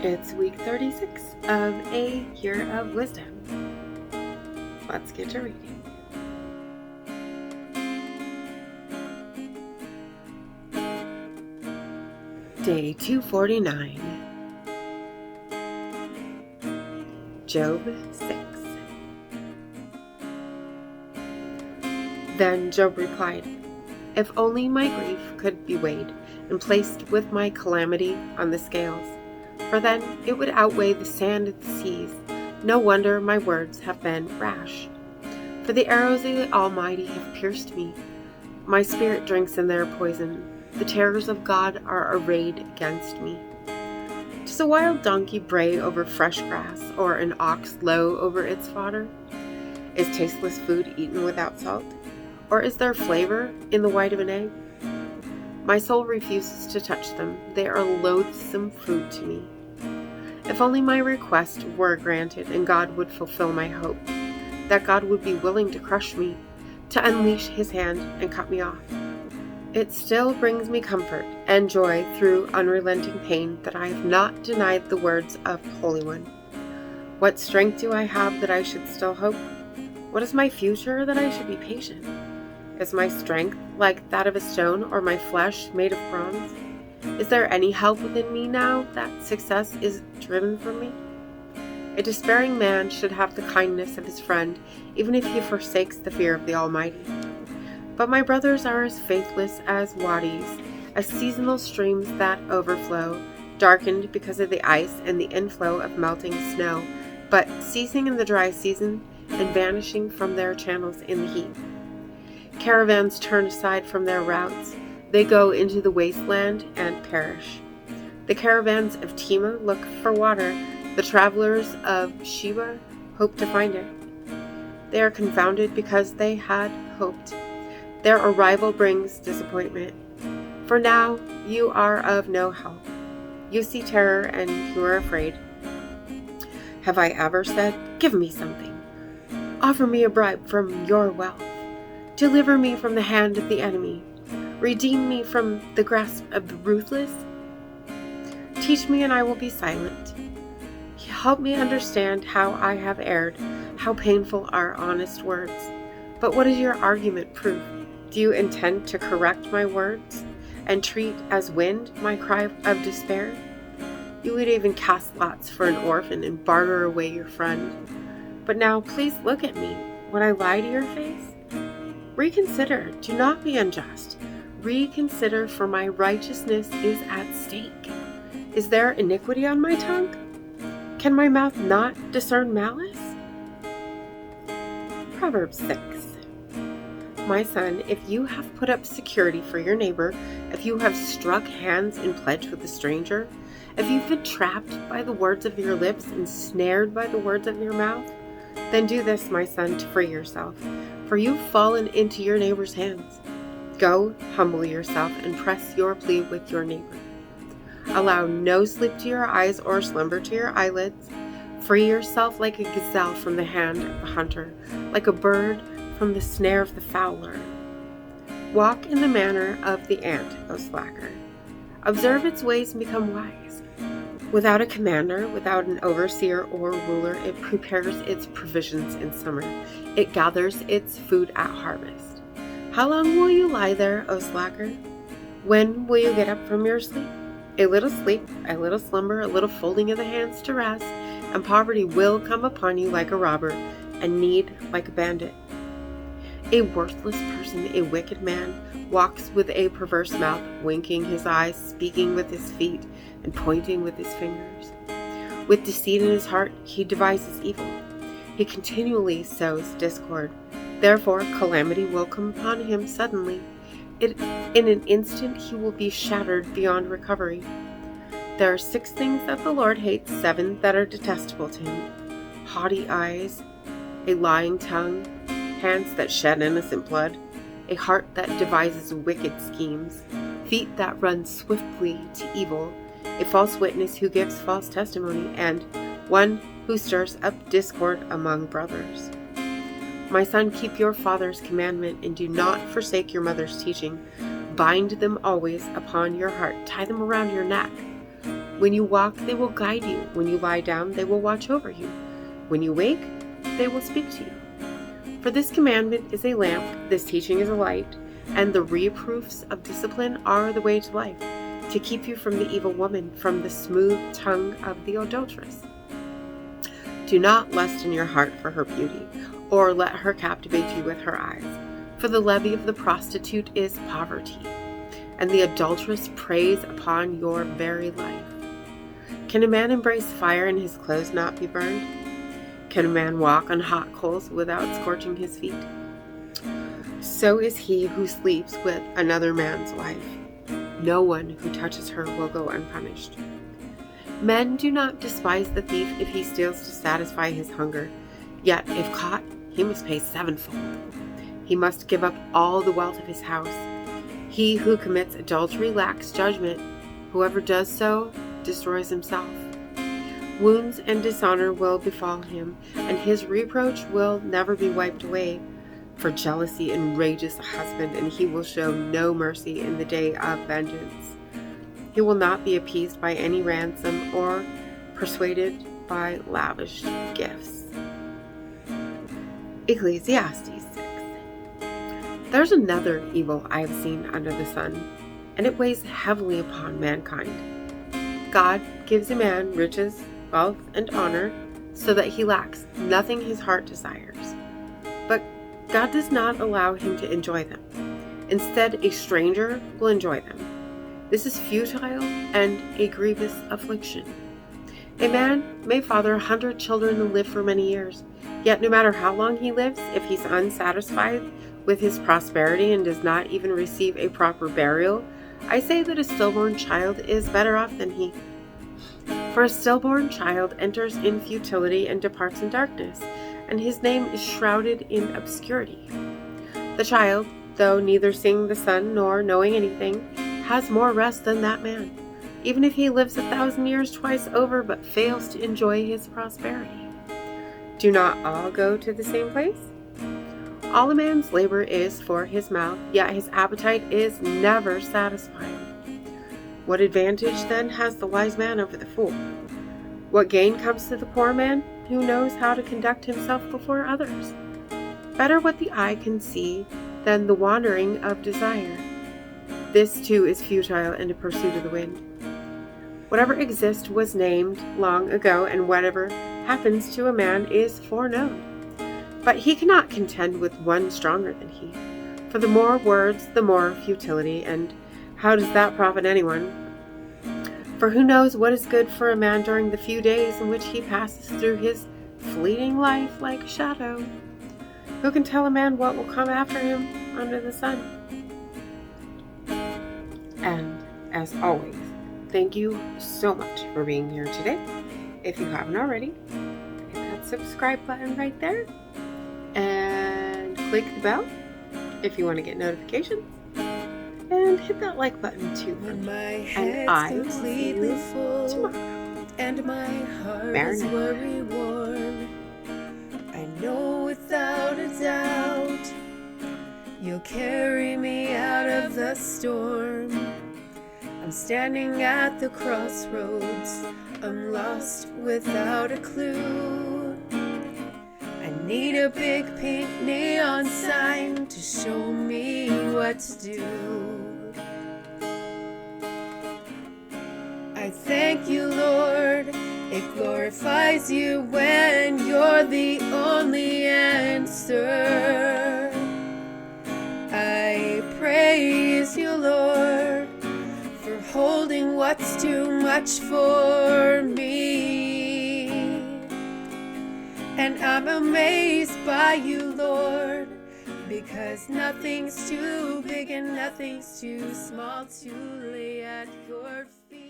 It's week 36 of A Year of Wisdom. Let's get to reading. Day 249. Job 6. Then Job replied, "If only my grief could be weighed and placed with my calamity on the scales, for then it would outweigh the sand of the seas. No wonder my words have been rash. For the arrows of the Almighty have pierced me. My spirit drinks in their poison. The terrors of God are arrayed against me. Does a wild donkey bray over fresh grass, or an ox low over its fodder? Is tasteless food eaten without salt? Or is there flavor in the white of an egg? My soul refuses to touch them. They are loathsome food to me. If only my request were granted and God would fulfill my hope, that God would be willing to crush me, to unleash his hand and cut me off. It still brings me comfort and joy through unrelenting pain that I have not denied the words of the Holy One. What strength do I have that I should still hope? What is my future that I should be patient? Is my strength like that of a stone, or my flesh made of bronze? Is there any help within me now that success is driven from me? A despairing man should have the kindness of his friend, even if he forsakes the fear of the Almighty. But my brothers are as faithless as wadis, as seasonal streams that overflow, darkened because of the ice and the inflow of melting snow, but ceasing in the dry season and vanishing from their channels in the heat. Caravans turn aside from their routes. They go into the wasteland and perish. The caravans of Tema look for water. The travelers of Sheba hope to find it. They are confounded because they had hoped. Their arrival brings disappointment. For now you are of no help. You see terror and you are afraid. Have I ever said, "Give me something"? Offer me a bribe from your wealth. Deliver me from the hand of the enemy. Redeem me from the grasp of the ruthless. Teach me and I will be silent. Help me understand how I have erred, how painful are honest words. But what does your argument prove? Do you intend to correct my words and treat as wind my cry of despair? You would even cast lots for an orphan and barter away your friend. But now please look at me. Would I lie to your face? Reconsider. Do not be unjust. Reconsider, for my righteousness is at stake. Is there iniquity on my tongue? Can my mouth not discern malice? Proverbs 6. My son, if you have put up security for your neighbor, if you have struck hands in pledge with a stranger, if you've been trapped by the words of your lips and snared by the words of your mouth, then do this, my son, to free yourself, for you've fallen into your neighbor's hands. Go, humble yourself, and press your plea with your neighbor. Allow no sleep to your eyes or slumber to your eyelids. Free yourself like a gazelle from the hand of the hunter, like a bird from the snare of the fowler. Walk in the manner of the ant, O slacker. Observe its ways and become wise. Without a commander, without an overseer or ruler, it prepares its provisions in summer. It gathers its food at harvest. How long will you lie there, O slacker? When will you get up from your sleep? A little sleep, a little slumber, a little folding of the hands to rest, and poverty will come upon you like a robber, and need like a bandit. A worthless person, a wicked man, walks with a perverse mouth, winking his eyes, speaking with his feet, and pointing with his fingers. With deceit in his heart, he devises evil. He continually sows discord. Therefore, calamity will come upon him suddenly. In an instant, he will be shattered beyond recovery. There are 6 things that the Lord hates, 7 that are detestable to him: haughty eyes, a lying tongue, hands that shed innocent blood, a heart that devises wicked schemes, feet that run swiftly to evil, a false witness who gives false testimony, and one who stirs up discord among brothers. My son, keep your father's commandment and do not forsake your mother's teaching. Bind them always upon your heart. Tie them around your neck. When you walk, they will guide you. When you lie down, they will watch over you. When you wake, they will speak to you. For this commandment is a lamp, this teaching is a light, and the reproofs of discipline are the way to life, to keep you from the evil woman, from the smooth tongue of the adulteress. Do not lust in your heart for her beauty, or let her captivate you with her eyes. For the levy of the prostitute is poverty, and the adulteress preys upon your very life. Can a man embrace fire and his clothes not be burned? Can a man walk on hot coals without scorching his feet? So is he who sleeps with another man's wife. No one who touches her will go unpunished. Men do not despise the thief if he steals to satisfy his hunger, yet if caught, he must pay sevenfold. He must give up all the wealth of his house. He who commits adultery lacks judgment. Whoever does so destroys himself. Wounds and dishonor will befall him, and his reproach will never be wiped away. For jealousy enrages a husband, and he will show no mercy in the day of vengeance. He will not be appeased by any ransom or persuaded by lavish gifts. Ecclesiastes 6. There's another evil I have seen under the sun, and it weighs heavily upon mankind. God gives a man riches, wealth, and honor, so that he lacks nothing his heart desires. But God does not allow him to enjoy them. Instead, a stranger will enjoy them. This is futile and a grievous affliction. A man may father 100 children and live for many years, yet no matter how long he lives, if he's unsatisfied with his prosperity and does not even receive a proper burial, I say that a stillborn child is better off than he. For a stillborn child enters in futility and departs in darkness, and his name is shrouded in obscurity. The child, though neither seeing the sun nor knowing anything, has more rest than that man, even if he lives 1,000 years twice over but fails to enjoy his prosperity. Do not all go to the same place? All a man's labor is for his mouth, yet his appetite is never satisfied. What advantage then has the wise man over the fool? What gain comes to the poor man who knows how to conduct himself before others? Better what the eye can see than the wandering of desire. This too is futile and a pursuit of the wind. Whatever exists was named long ago, and whatever happens to a man is foreknown. But he cannot contend with one stronger than he. For the more words, the more futility, and how does that profit anyone? For who knows what is good for a man during the few days in which he passes through his fleeting life like a shadow? Who can tell a man what will come after him under the sun? And as always, thank you so much for being here today. If you haven't already, hit that subscribe button right there and click the bell if you want to get notifications, and hit that like button too for me. And I will see you tomorrow. And my heart is worry worn. I know without a doubt you'll carry me out of the storm. I'm standing at the crossroads. I'm lost without a clue. I need a big pink neon sign to show me what to do. I thank you, Lord. It glorifies you when you're the only answer. I praise you, Lord, for holding what's too much for me. And I'm amazed by you, Lord, because nothing's too big and nothing's too small to lay at your feet.